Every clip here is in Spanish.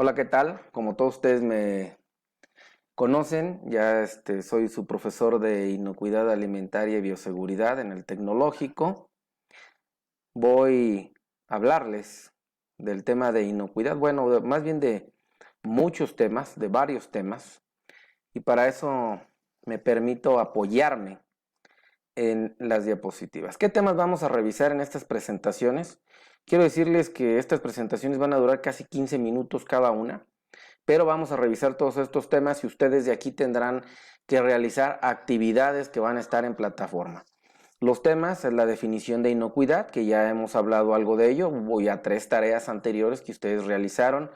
Hola, ¿qué tal? Como todos ustedes me conocen, ya soy su profesor de inocuidad alimentaria y bioseguridad en el tecnológico. Voy a hablarles del tema de inocuidad, bueno, más bien de muchos temas, de varios temas, y para eso me permito apoyarme en las diapositivas. ¿Qué temas vamos a revisar en estas presentaciones? Quiero decirles que estas presentaciones van a durar casi 15 minutos cada una, pero vamos a revisar todos estos temas y ustedes de aquí tendrán que realizar actividades que van a estar en plataforma. Los temas es la definición de inocuidad, que ya hemos hablado algo de ello, voy a 3 tareas anteriores que ustedes realizaron,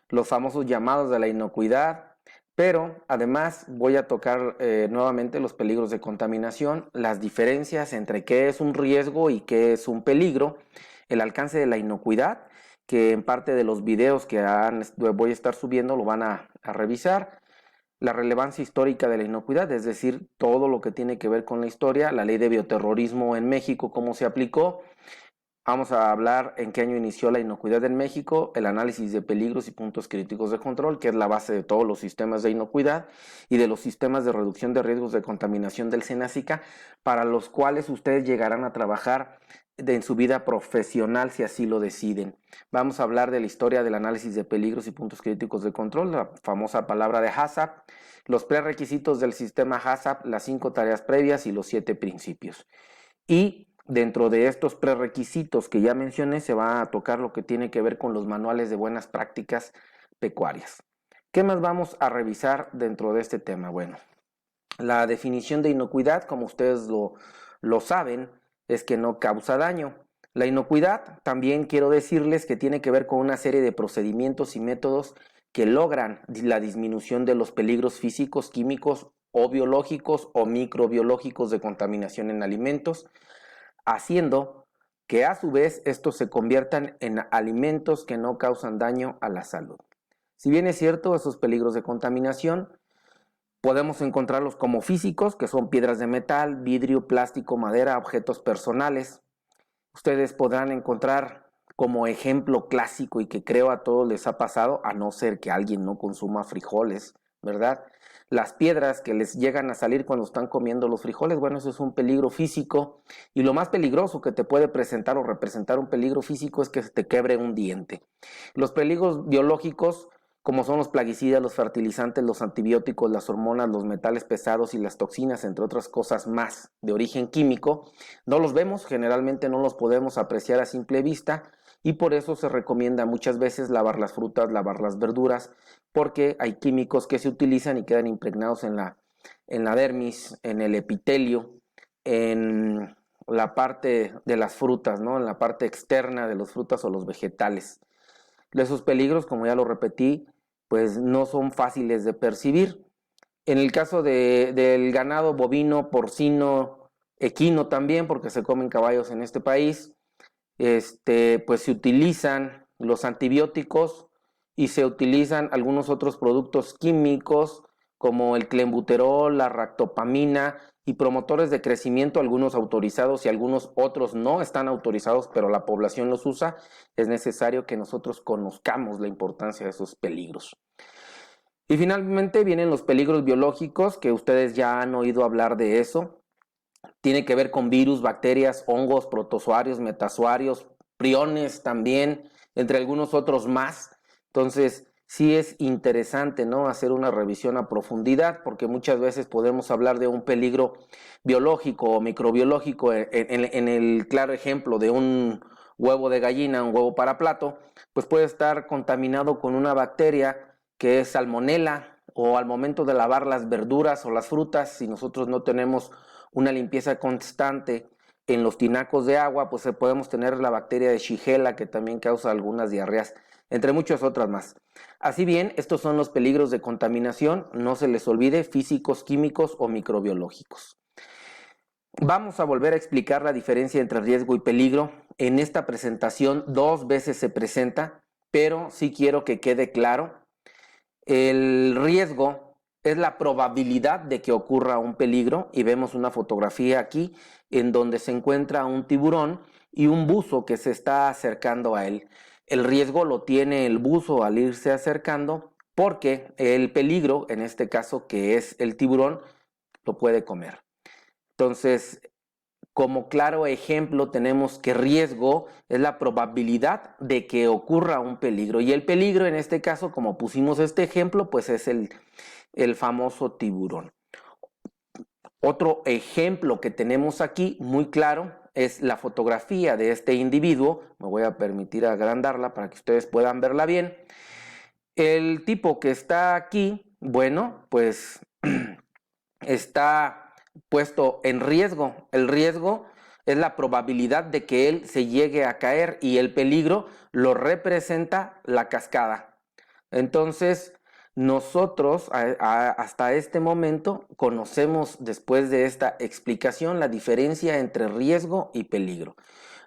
los famosos llamados de la inocuidad, pero además voy a tocar nuevamente los peligros de contaminación, las diferencias entre qué es un riesgo y qué es un peligro, el alcance de la inocuidad, que en parte de los videos que voy a estar subiendo lo van a revisar, la relevancia histórica de la inocuidad, es decir, todo lo que tiene que ver con la historia, la ley de bioterrorismo en México, cómo se aplicó. Vamos a hablar en qué año inició la inocuidad en México, el análisis de peligros y puntos críticos de control, que es la base de todos los sistemas de inocuidad y de los sistemas de reducción de riesgos de contaminación del SENASICA, para los cuales ustedes llegarán a trabajar en su vida profesional si así lo deciden. Vamos a hablar de la historia del análisis de peligros y puntos críticos de control, la famosa palabra de HACCP, los prerequisitos del sistema HACCP, las 5 tareas previas y los 7 principios. Y dentro de estos prerequisitos que ya mencioné se va a tocar lo que tiene que ver con los manuales de buenas prácticas pecuarias. ¿Qué más vamos a revisar dentro de este tema? Bueno, la definición de inocuidad, como ustedes lo saben, es que no causa daño. La inocuidad también quiero decirles que tiene que ver con una serie de procedimientos y métodos que logran la disminución de los peligros físicos, químicos o biológicos o microbiológicos de contaminación en alimentos, haciendo que a su vez estos se conviertan en alimentos que no causan daño a la salud. Si bien es cierto, esos peligros de contaminación podemos encontrarlos como físicos, que son piedras de metal, vidrio, plástico, madera, objetos personales. Ustedes podrán encontrar como ejemplo clásico y que creo a todos les ha pasado, a no ser que alguien no consuma frijoles, ¿verdad? Las piedras que les llegan a salir cuando están comiendo los frijoles, bueno, eso es un peligro físico. Y lo más peligroso que te puede presentar o representar un peligro físico es que se te quebre un diente. Los peligros biológicos, como son los plaguicidas, los fertilizantes, los antibióticos, las hormonas, los metales pesados y las toxinas, entre otras cosas más de origen químico, no los vemos, generalmente no los podemos apreciar a simple vista, y por eso se recomienda muchas veces lavar las frutas, lavar las verduras, porque hay químicos que se utilizan y quedan impregnados en la dermis, en el epitelio, en la parte de las frutas, ¿no? En la parte externa de las frutas o los vegetales. Esos peligros, como ya lo repetí, pues no son fáciles de percibir. En el caso del ganado bovino, porcino, equino también, porque se comen caballos en este país, pues se utilizan los antibióticos y se utilizan algunos otros productos químicos como el clenbuterol, la ractopamina y promotores de crecimiento, algunos autorizados y algunos otros no están autorizados, pero la población los usa. Es necesario que nosotros conozcamos la importancia de esos peligros. Y finalmente vienen los peligros biológicos, que ustedes ya han oído hablar de eso. Tiene que ver con virus, bacterias, hongos, protozoarios, metazoarios, priones también, entre algunos otros más. Entonces, sí es interesante, ¿no?, hacer una revisión a profundidad, porque muchas veces podemos hablar de un peligro biológico o microbiológico en el claro ejemplo de un huevo de gallina, un huevo para plato, pues puede estar contaminado con una bacteria que es salmonela, o al momento de lavar las verduras o las frutas, si nosotros no tenemos una limpieza constante en los tinacos de agua, pues podemos tener la bacteria de Shigella, que también causa algunas diarreas, entre muchas otras más. Así bien, estos son los peligros de contaminación, no se les olvide, físicos, químicos o microbiológicos. Vamos a volver a explicar la diferencia entre riesgo y peligro. En esta presentación 2 veces se presenta, pero sí quiero que quede claro. El riesgo es la probabilidad de que ocurra un peligro, y vemos una fotografía aquí en donde se encuentra un tiburón y un buzo que se está acercando a él. El riesgo lo tiene el buzo al irse acercando porque el peligro, en este caso que es el tiburón, lo puede comer. Entonces, como claro ejemplo, tenemos que riesgo es la probabilidad de que ocurra un peligro. Y el peligro, en este caso, como pusimos este ejemplo, pues es el famoso tiburón. Otro ejemplo que tenemos aquí, muy claro, es la fotografía de este individuo. Me voy a permitir agrandarla para que ustedes puedan verla bien. El tipo que está aquí, bueno, pues está puesto en riesgo. El riesgo es la probabilidad de que él se llegue a caer y el peligro lo representa la cascada. Entonces, nosotros hasta este momento conocemos, después de esta explicación, la diferencia entre riesgo y peligro.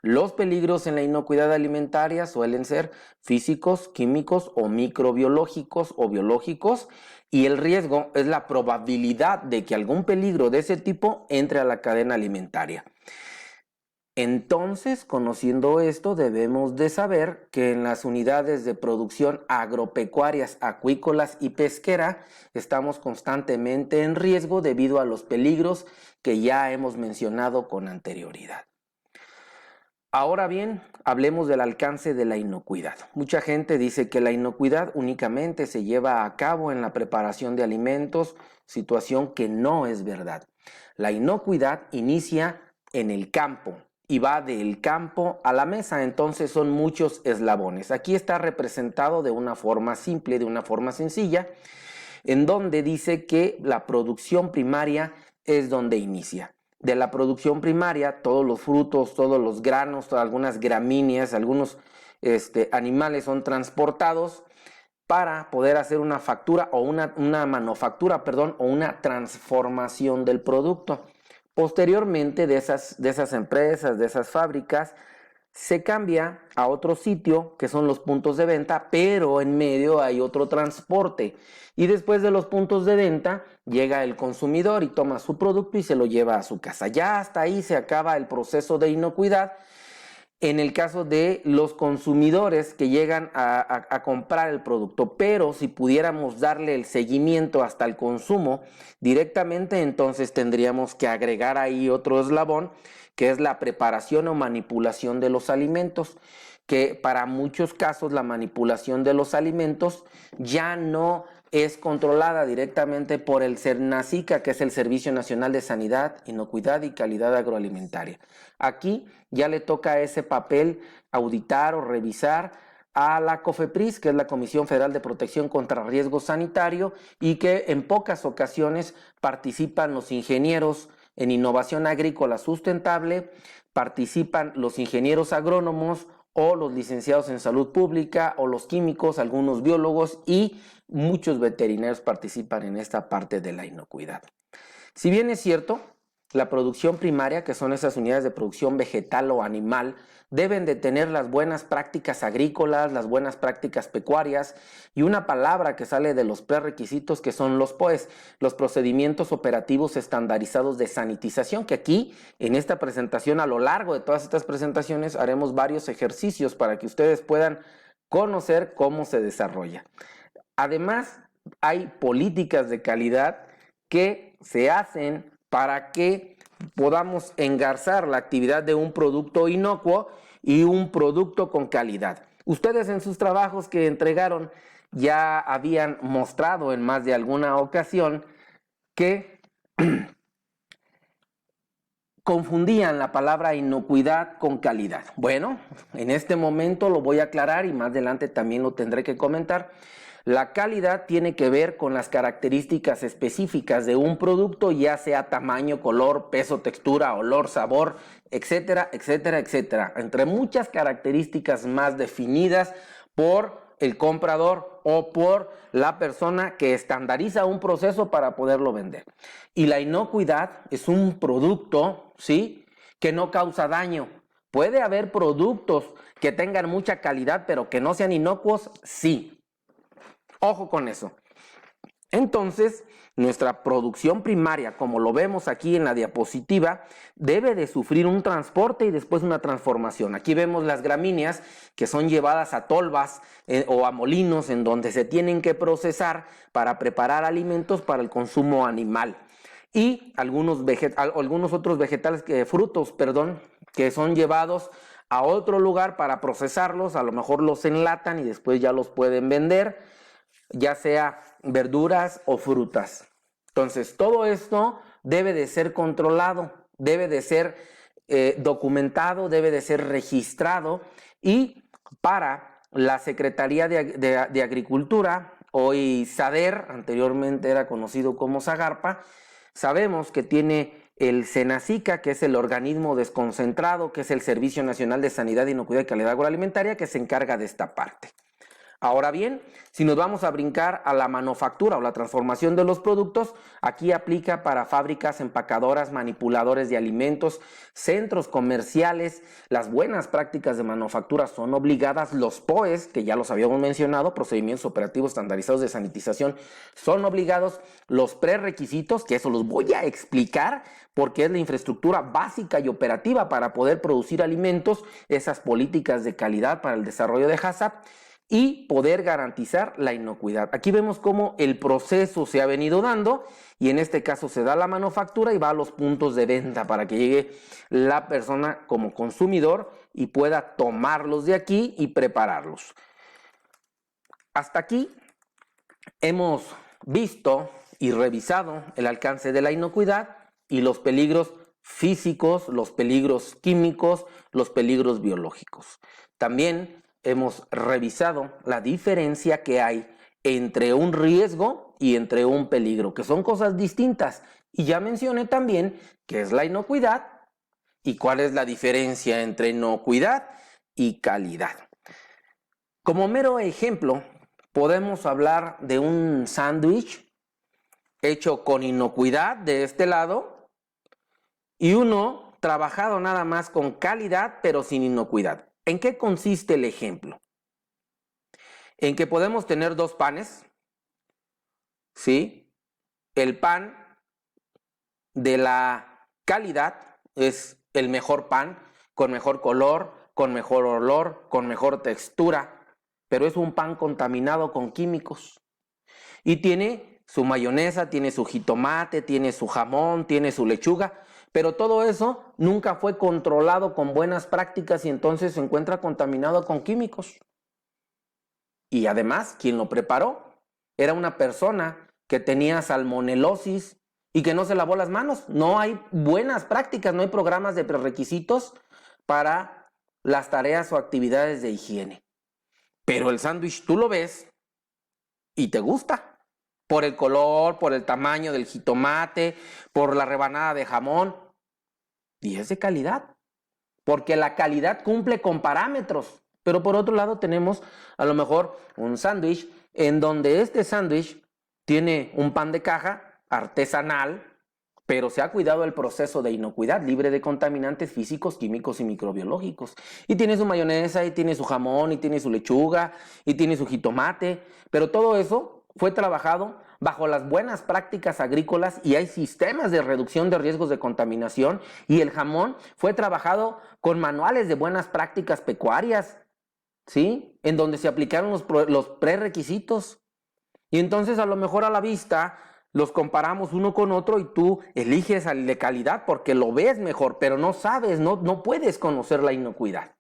Los peligros en la inocuidad alimentaria suelen ser físicos, químicos o microbiológicos o biológicos, y el riesgo es la probabilidad de que algún peligro de ese tipo entre a la cadena alimentaria. Entonces, conociendo esto, debemos de saber que en las unidades de producción agropecuarias, acuícolas y pesquera estamos constantemente en riesgo debido a los peligros que ya hemos mencionado con anterioridad. Ahora bien, hablemos del alcance de la inocuidad. Mucha gente dice que la inocuidad únicamente se lleva a cabo en la preparación de alimentos, situación que no es verdad. La inocuidad inicia en el campo y va del campo a la mesa, entonces son muchos eslabones. Aquí está representado de una forma simple, de una forma sencilla, en donde dice que la producción primaria es donde inicia. De la producción primaria, todos los frutos, todos los granos, algunas gramíneas, algunos animales son transportados para poder hacer una factura o una manufactura, o una transformación del producto. Posteriormente de esas empresas, de esas fábricas, se cambia a otro sitio que son los puntos de venta, pero en medio hay otro transporte. Y después de los puntos de venta llega el consumidor y toma su producto y se lo lleva a su casa. Ya hasta ahí se acaba el proceso de inocuidad. En el caso de los consumidores que llegan a comprar el producto, pero si pudiéramos darle el seguimiento hasta el consumo directamente, entonces tendríamos que agregar ahí otro eslabón, que es la preparación o manipulación de los alimentos, que para muchos casos la manipulación de los alimentos ya no es controlada directamente por el SENASICA, que es el Servicio Nacional de Sanidad, Inocuidad y Calidad Agroalimentaria. Aquí ya le toca ese papel auditar o revisar a la COFEPRIS, que es la Comisión Federal de Protección contra Riesgo Sanitario, y que en pocas ocasiones participan los ingenieros en innovación agrícola sustentable, participan los ingenieros agrónomos o los licenciados en salud pública o los químicos, algunos biólogos y muchos veterinarios participan en esta parte de la inocuidad. Si bien es cierto, la producción primaria, que son esas unidades de producción vegetal o animal, deben de tener las buenas prácticas agrícolas, las buenas prácticas pecuarias y una palabra que sale de los prerequisitos que son los POES, los procedimientos operativos estandarizados de sanitización, que aquí en esta presentación, a lo largo de todas estas presentaciones, haremos varios ejercicios para que ustedes puedan conocer cómo se desarrolla. Además, hay políticas de calidad que se hacen para que podamos engarzar la actividad de un producto inocuo y un producto con calidad. Ustedes en sus trabajos que entregaron ya habían mostrado en más de alguna ocasión que confundían la palabra inocuidad con calidad. Bueno, en este momento lo voy a aclarar y más adelante también lo tendré que comentar. La calidad tiene que ver con las características específicas de un producto, ya sea tamaño, color, peso, textura, olor, sabor, etcétera, etcétera, etcétera. Entre muchas características más definidas por el comprador o por la persona que estandariza un proceso para poderlo vender. Y la inocuidad es un producto, ¿sí?, que no causa daño. ¿Puede haber productos que tengan mucha calidad pero que no sean inocuos? Sí. Ojo con eso. Entonces, nuestra producción primaria, como lo vemos aquí en la diapositiva, debe de sufrir un transporte y después una transformación. Aquí vemos las gramíneas que son llevadas a tolvas o a molinos en donde se tienen que procesar para preparar alimentos para el consumo animal. Y algunos otros vegetales, frutos, que son llevados a otro lugar para procesarlos, a lo mejor los enlatan y después ya los pueden vender, ya sea verduras o frutas. Entonces, todo esto debe de ser controlado, debe de ser documentado, debe de ser registrado, y para la Secretaría de Agricultura, hoy SADER, anteriormente era conocido como SAGARPA, sabemos que tiene el SENASICA, que es el organismo desconcentrado, que es el Servicio Nacional de Sanidad, Inocuidad y Calidad Agroalimentaria, que se encarga de esta parte. Ahora bien, si nos vamos a brincar a la manufactura o la transformación de los productos, aquí aplica para fábricas, empacadoras, manipuladores de alimentos, centros comerciales. Las buenas prácticas de manufactura son obligadas. Los POEs, que ya los habíamos mencionado, procedimientos operativos estandarizados de sanitización, son obligados. Los prerequisitos, que eso los voy a explicar porque es la infraestructura básica y operativa para poder producir alimentos, esas políticas de calidad para el desarrollo de HACCP, y poder garantizar la inocuidad. Aquí vemos cómo el proceso se ha venido dando, y en este caso se da la manufactura y va a los puntos de venta para que llegue la persona como consumidor y pueda tomarlos de aquí y prepararlos. Hasta aquí hemos visto y revisado el alcance de la inocuidad y los peligros físicos, los peligros químicos, los peligros biológicos. También hemos revisado la diferencia que hay entre un riesgo y entre un peligro, que son cosas distintas. Y ya mencioné también qué es la inocuidad y cuál es la diferencia entre inocuidad y calidad. Como mero ejemplo, podemos hablar de un sándwich hecho con inocuidad de este lado y uno trabajado nada más con calidad pero sin inocuidad. ¿En qué consiste el ejemplo? En que podemos tener dos panes, ¿sí? El pan de la calidad es el mejor pan, con mejor color, con mejor olor, con mejor textura, pero es un pan contaminado con químicos. Y tiene su mayonesa, tiene su jitomate, tiene su jamón, tiene su lechuga, pero todo eso nunca fue controlado con buenas prácticas y entonces se encuentra contaminado con químicos. Y además, quien lo preparó era una persona que tenía salmonelosis y que no se lavó las manos. No hay buenas prácticas, no hay programas de prerequisitos para las tareas o actividades de higiene. Pero el sándwich tú lo ves y te gusta. Por el color, por el tamaño del jitomate, por la rebanada de jamón. Y es de calidad, porque la calidad cumple con parámetros. Pero por otro lado tenemos a lo mejor un sándwich en donde este sándwich tiene un pan de caja artesanal, pero se ha cuidado el proceso de inocuidad, libre de contaminantes físicos, químicos y microbiológicos. Y tiene su mayonesa, y tiene su jamón, y tiene su lechuga, y tiene su jitomate, pero todo eso fue trabajado bajo las buenas prácticas agrícolas y hay sistemas de reducción de riesgos de contaminación, y el jamón fue trabajado con manuales de buenas prácticas pecuarias, ¿sí? En donde se aplicaron los prerequisitos. Y entonces a lo mejor a la vista los comparamos uno con otro y tú eliges al de calidad porque lo ves mejor, pero no sabes, no puedes conocer la inocuidad.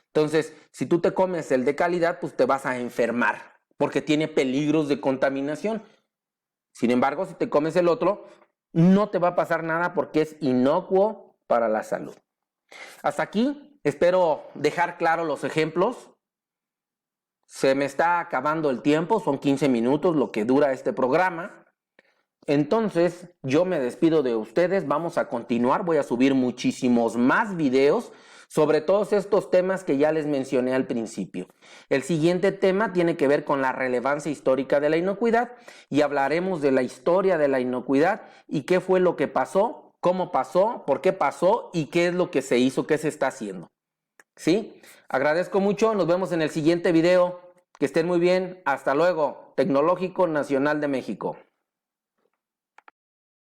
Entonces, si tú te comes el de calidad, pues te vas a enfermar porque tiene peligros de contaminación. Sin embargo, si te comes el otro, no te va a pasar nada porque es inocuo para la salud. Hasta aquí espero dejar claros los ejemplos. Se me está acabando el tiempo, son 15 minutos lo que dura este programa. Entonces yo me despido de ustedes, vamos a continuar, voy a subir muchísimos más videos sobre todos estos temas que ya les mencioné al principio. El siguiente tema tiene que ver con la relevancia histórica de la inocuidad y hablaremos de la historia de la inocuidad y qué fue lo que pasó, cómo pasó, por qué pasó y qué es lo que se hizo, qué se está haciendo. ¿Sí? Agradezco mucho, nos vemos en el siguiente video. Que estén muy bien. Hasta luego. Tecnológico Nacional de México.